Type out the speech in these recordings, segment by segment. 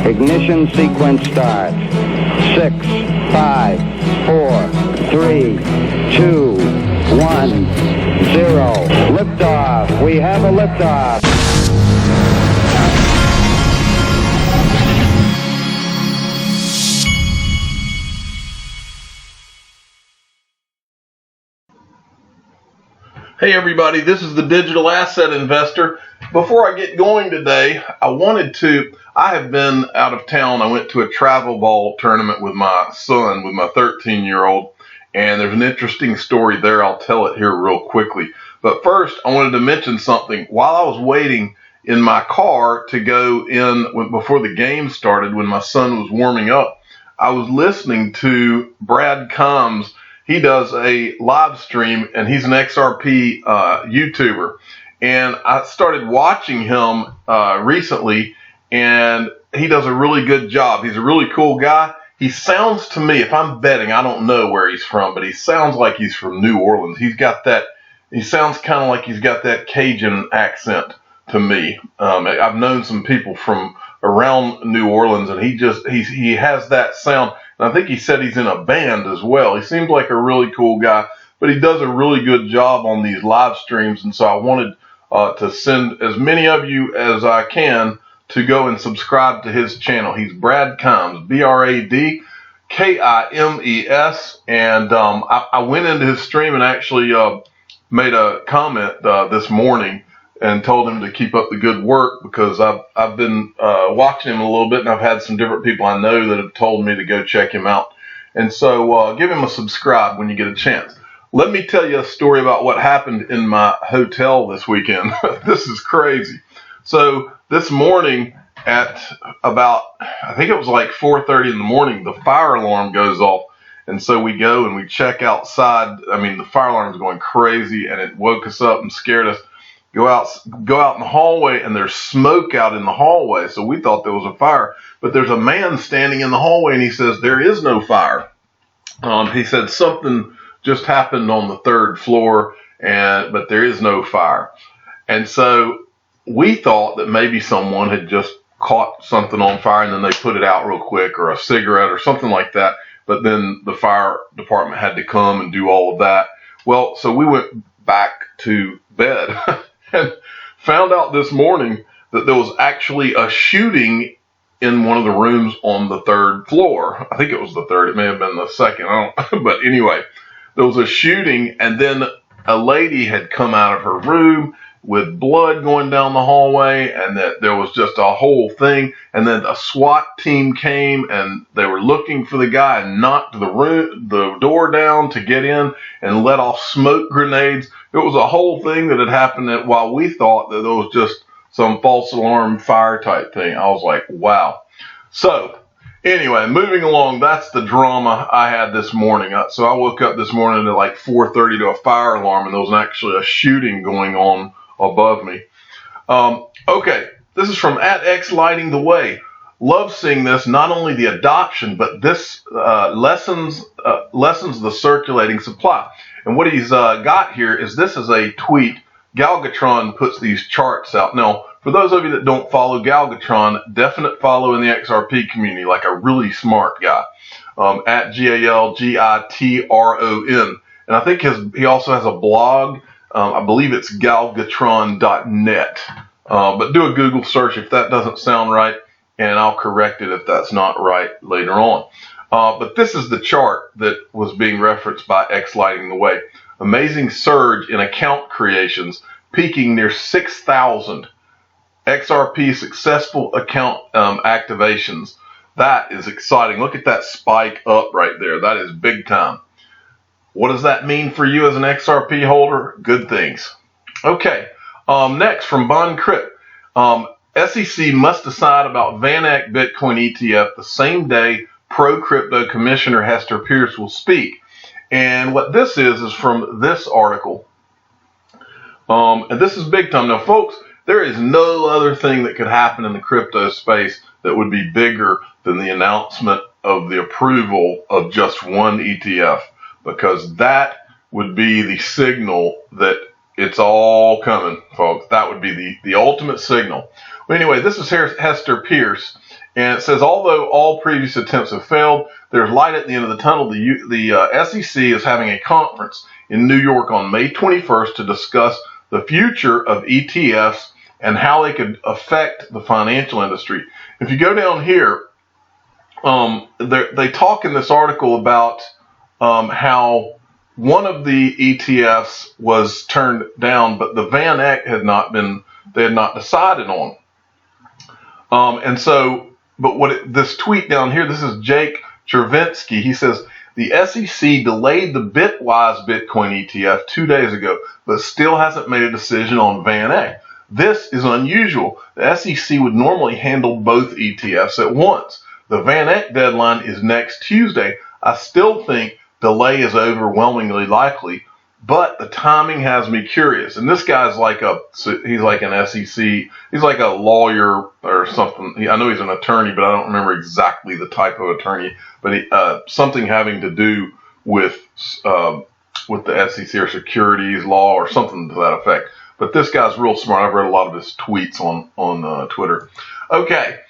Ignition sequence starts. 6, 5, 4, 3, 2, 1, 0. Liftoff. We have a liftoff. Hey everybody, this is the Digital Asset Investor. Before I get going today, I have been out of town. I went to a travel ball tournament with my son, with my 13-year-old, and there's an interesting story there. I'll tell it here real quickly. But first, I wanted to mention something. While I was waiting in my car to go in before the game started, when my son was warming up, I was listening to Brad Combs. He does a live stream, and he's an XRP YouTuber. And I started watching him recently, and he does a really good job. He's a really cool guy. He sounds to me, if I'm betting, I don't know where he's from, but he sounds like he's from New Orleans. He sounds kind of like he's got that Cajun accent to me. I've known some people from around New Orleans, and he has that sound. And I think he said he's in a band as well. He seems like a really cool guy, but he does a really good job on these live streams. And so I wanted to send as many of you as I can to go and subscribe to his channel. He's Brad Combs, BradKimes. And I went into his stream and actually made a comment this morning and told him to keep up the good work, because I've been watching him a little bit, and I've had some different people I know that have told me to go check him out. And so give him a subscribe when you get a chance. Let me tell you a story about what happened in my hotel this weekend. This is crazy. So this morning at about, I think it was like 4:30 in the morning, the fire alarm goes off. And so we go and we check outside. I mean, the fire alarm was going crazy, and it woke us up and scared us. Go out in the hallway, and there's smoke out in the hallway. So we thought there was a fire, but there's a man standing in the hallway, and he says, there is no fire. He said something just happened on the 3rd floor, but there is no fire. And so we thought that maybe someone had just caught something on fire, and then they put it out real quick, or a cigarette or something like that. But then the fire department had to come and do all of that. Well, so we went back to bed and found out this morning that there was actually a shooting in one of the rooms on the 3rd floor. I think it was the 3rd. It may have been the 2nd. I don't. But anyway, there was a shooting, and then a lady had come out of her room with blood going down the hallway, and that there was just a whole thing. And then a SWAT team came, and they were looking for the guy, and knocked the door down to get in and let off smoke grenades. It was a whole thing that had happened while we thought that there was just some false alarm fire type thing. I was like, wow. So anyway, moving along, that's the drama I had this morning. So I woke up this morning at like 4:30 to a fire alarm, and there was actually a shooting going on above me. Okay, this is from @XLightingTheWay. Love seeing this, not only the adoption, but this lessens the circulating supply. And what he's got here is, this is a tweet. Galgatron puts these charts out. Now, for those of you that don't follow Galgatron, definite follow in the XRP community, like a really smart guy, @GALGITRON. And I think he also has a blog. I believe it's galgatron.net. But do a Google search if that doesn't sound right, and I'll correct it if that's not right later on. But this is the chart that was being referenced by XLightingTheWay. Amazing surge in account creations, peaking near 6,000. XRP successful account activations. That is exciting. Look at that spike up right there. That is big time. What does that mean for you as an XRP holder? Good things. Okay, next from Bond Crypt. SEC must decide about VanEck Bitcoin ETF the same day pro-crypto Commissioner Hester Peirce will speak. And what this is from this article. And this is big time. Now, folks, there is no other thing that could happen in the crypto space that would be bigger than the announcement of the approval of just one ETF, because that would be the signal that it's all coming, folks. That would be the ultimate signal. Well, anyway, this is Hester Peirce, And it says, although all previous attempts have failed, there's light at the end of the tunnel. The SEC is having a conference in New York on May 21st to discuss the future of ETFs and how they could affect the financial industry. If you go down here, they talk in this article about how one of the ETFs was turned down, but the Van Eck had not decided on. This tweet down here, this is Jake Chervinsky. He says, the SEC delayed the Bitwise Bitcoin ETF 2 days ago, but still hasn't made a decision on Van Eck. This is unusual. The SEC would normally handle both ETFs at once. The Van Eck deadline is next Tuesday. I still think delay is overwhelmingly likely, but the timing has me curious. And this guy's he's like an SEC, he's like a lawyer or something. I know he's an attorney, but I don't remember exactly the type of attorney, but something having to do with the SEC or securities law or something to that effect. But this guy's real smart. I've read a lot of his tweets on Twitter. Okay.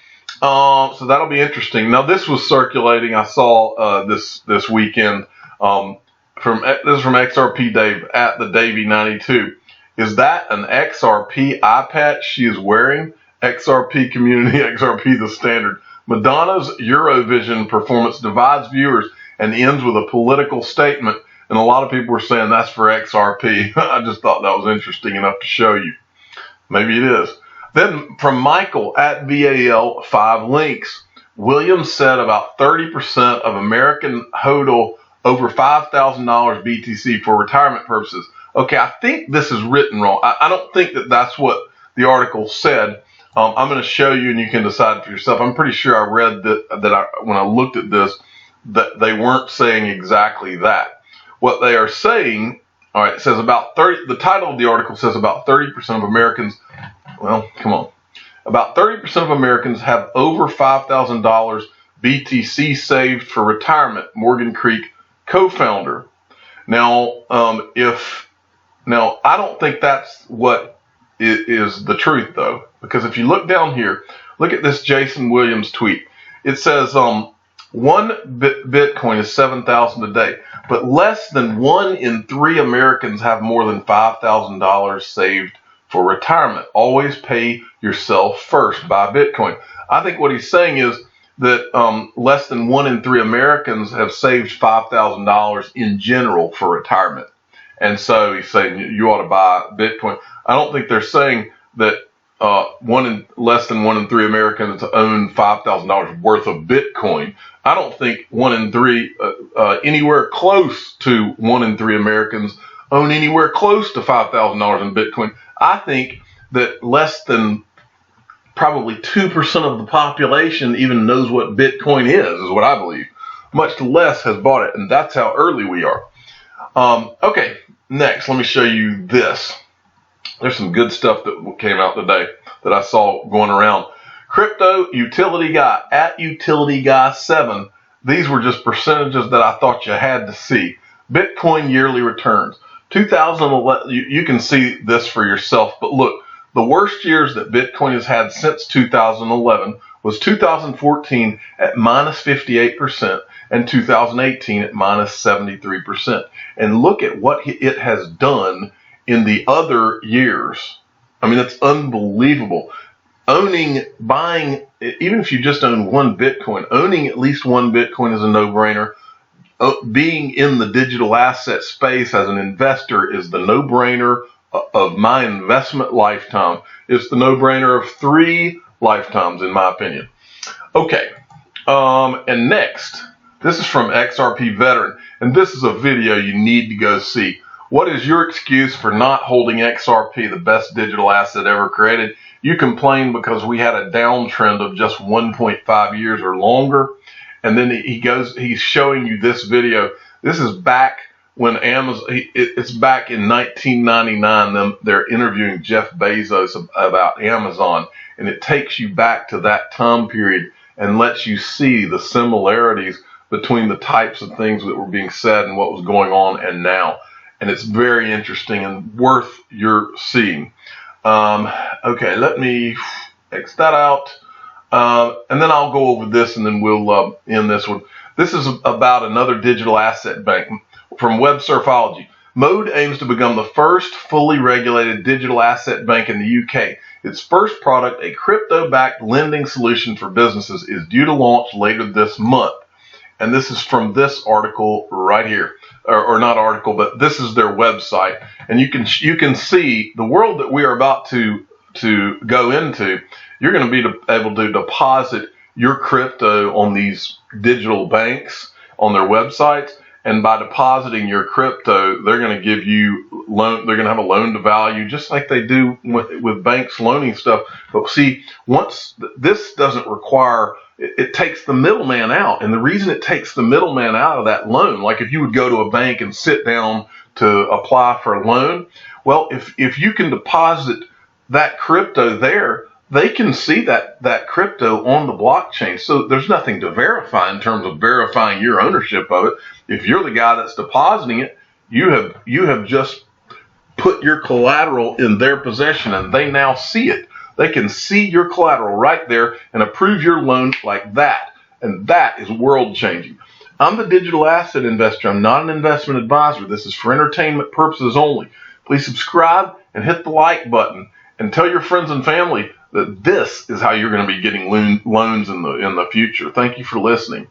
So that'll be interesting. Now this was circulating. I saw this weekend. This is from XRP Dave at the Davey92. Is that an XRP eye patch she is wearing? XRP community, XRP the standard. Madonna's Eurovision performance divides viewers and ends with a political statement. And a lot of people were saying that's for XRP. I just thought that was interesting enough to show you. Maybe it is. Then from Michael at VAL5 links, Williams said about 30% of American hodl over $5,000 BTC for retirement purposes. Okay, I think this is written wrong. I don't think that that's what the article said. I'm going to show you and you can decide for yourself. I'm pretty sure I read when I looked at this, that they weren't saying exactly that. What they are saying, all right, it says the title of the article says about 30% of Americans, about 30% of Americans have over $5,000 BTC saved for retirement, Morgan Creek co-founder. Now, I don't think that's what is the truth, though, because if you look down here, look at this Jason Williams tweet. It says, one Bitcoin is $7,000 a day, but less than 1 in 3 Americans have more than $5,000 saved for retirement. Always pay yourself first. Buy Bitcoin. I think what he's saying is that less than 1 in 3 Americans have saved $5,000 in general for retirement. And so he's saying you ought to buy Bitcoin. I don't think they're saying that less than 1 in 3 Americans own $5,000 worth of Bitcoin. I don't think 1 in 3, anywhere close to 1 in 3 Americans own anywhere close to $5,000 in Bitcoin. I think that less than probably 2% of the population even knows what Bitcoin is what I believe. Much less has bought it, and that's how early we are. Okay, next, let me show you this. There's some good stuff that came out today that I saw going around. Crypto Utility Guy at Utility Guy 7. These were just percentages that I thought you had to see. Bitcoin yearly returns. 2011, you can see this for yourself, but look, the worst years that Bitcoin has had since 2011 was 2014 at minus 58% and 2018 at minus 73%. And look at what it has done in the other years. I mean, it's unbelievable. Buying, even if you just own 1 Bitcoin, owning at least 1 Bitcoin is a no-brainer. Being in the digital asset space as an investor is the no-brainer of my investment lifetime. It's the no-brainer of 3 lifetimes, in my opinion. Okay, and next, this is from XRP Veteran, and this is a video you need to go see. What is your excuse for not holding XRP, the best digital asset ever created? You complain because we had a downtrend of just 1.5 years or longer. And then he's showing you this video. This is back when Amazon, it's back in 1999. They're interviewing Jeff Bezos about Amazon. And it takes you back to that time period and lets you see the similarities between the types of things that were being said and what was going on and now. And it's very interesting and worth your seeing. Okay, let me X that out. And then I'll go over this, and then we'll end this one. This is about another digital asset bank from Web Surfology. Mode aims to become the first fully regulated digital asset bank in the UK. Its first product, a crypto-backed lending solution for businesses, is due to launch later this month. And this is from this article right here, or not article, but this is their website. And you can see the world that we are about to go into. You're going to be able to deposit your crypto on these digital banks on their websites. And by depositing your crypto, they're going to give you loan. They're going to have a loan to value, just like they do with banks loaning stuff. But see, once this doesn't require, it takes the middleman out. And the reason it takes the middleman out of that loan, like if you would go to a bank and sit down to apply for a loan, well, if you can deposit that crypto there, they can see that crypto on the blockchain. So there's nothing to verify in terms of verifying your ownership of it. If you're the guy that's depositing it, you have just put your collateral in their possession, and they now see it. They can see your collateral right there and approve your loan like that. And that is world changing. I'm the digital asset investor. I'm not an investment advisor. This is for entertainment purposes only. Please subscribe and hit the like button, and tell your friends and family that this is how you're going to be getting loans in the future. Thank you for listening.